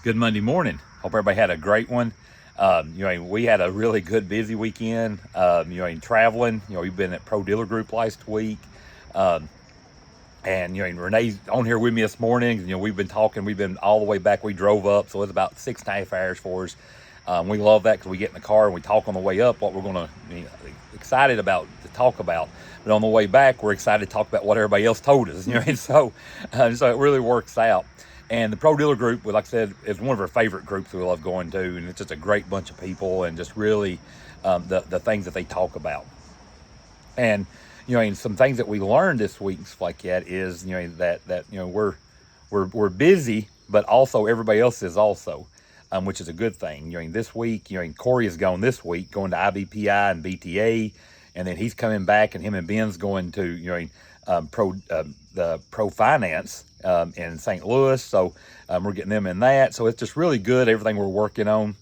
Good Monday morning. Hope everybody had a great one. We had a really good, busy weekend. Traveling. We've been at Pro Dealer Group last week. And Renee's on here with me this morning. We've been talking. We've been all the way back. We drove up, so it's about 6.5 hours for us. We love that because we get in the car and we talk on the way up what we're going to be excited about to talk about. But on the way back, we're excited to talk about what everybody else told us. So it really works out. And the Pro Dealer Group, like I said, is one of our favorite groups we love going to, and it's just a great bunch of people, and just really the things that they talk about. And some things that we learned this week, like that, is we're busy, but also everybody else is also, which is a good thing. This week, Corey is going this week, going to IBPI and BTA, and then he's coming back, and him and Ben's going to the Profinance in St. Louis. So we're getting them in that. So it's just really good, everything we're working on.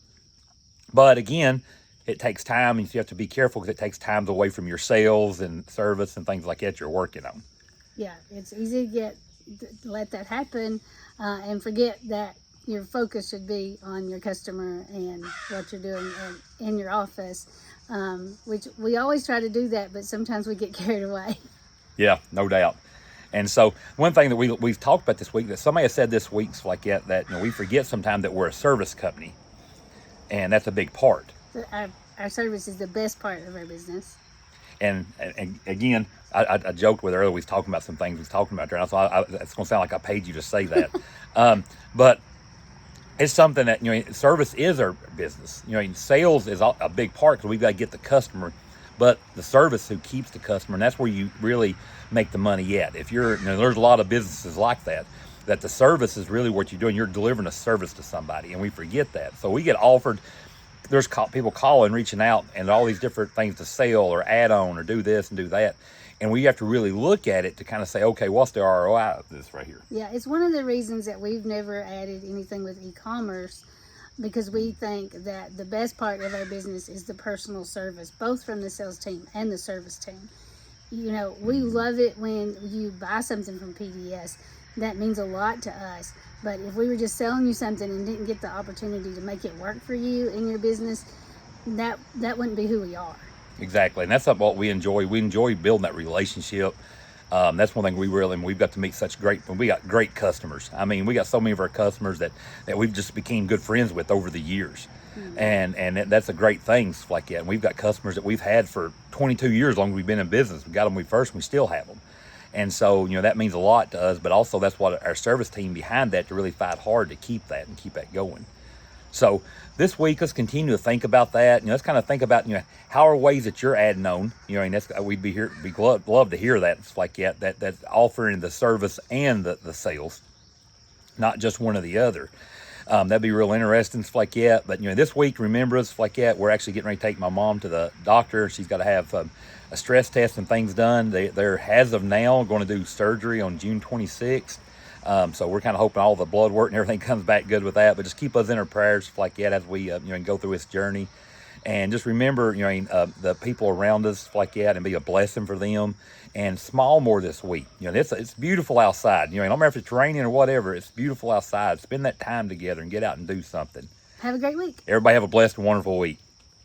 But again, it takes time, and you have to be careful because it takes time away from your sales and service and things like that you're working on. Yeah, it's easy to let that happen and forget that your focus should be on your customer and what you're doing in your office, which we always try to do that, but sometimes we get carried away. Yeah, no doubt. And so one thing that we've talked about this week, that somebody has said this week, like that we forget sometimes that we're a service company, and that's a big part. Our service is the best part of our business. And again, I joked with her earlier. We was talking about some things we was talking about there. And so it's going to sound like I paid you to say that, but it's something that service is our business. Sales is a big part because we've got to get the customer, but the service who keeps the customer, and that's where you really make the money at. If you're, there's a lot of businesses like that the service is really what you're doing. You're delivering a service to somebody, and we forget that. So we get offered. There's people calling, reaching out, and all these different things to sell or add on or do this and do that. And we have to really look at it to kind of say, okay, what's the ROI of this right here? Yeah, it's one of the reasons that we've never added anything with e-commerce, because we think that the best part of our business is the personal service, both from the sales team and the service team. We love it when you buy something from PDS. That means a lot to us. But if we were just selling you something and didn't get the opportunity to make it work for you in your business, that wouldn't be who we are. Exactly. And that's what we enjoy. We enjoy building that relationship. That's one thing we've got to meet we got great customers. I mean, we got so many of our customers that we've just became good friends with over the years. Mm-hmm. And that's a great thing like that. And we've got customers that we've had for 22 years, long as we've been in business. We got them first, and we still have them. And so, that means a lot to us, but also that's what our service team behind that to really fight hard to keep that and keep that going. So this week, let's continue to think about that. Let's kind of think about, how are ways that you're adding on, and that's, we'd love to hear that. It's like, that's offering the service and the sales, not just one or the other. That'd be real interesting, stuff like that. But this week, remember us, like that. We're actually getting ready to take my mom to the doctor. She's got to have a stress test and things done. They're as of now going to do surgery on June 26th. So we're kind of hoping all the blood work and everything comes back good with that. But just keep us in our prayers, stuff like that, as we go through this journey. And just remember, the people around us, like that, and be a blessing for them. And smile more this week. It's beautiful outside. No matter if it's raining or whatever, it's beautiful outside. Spend that time together and get out and do something. Have a great week. Everybody have a blessed and wonderful week.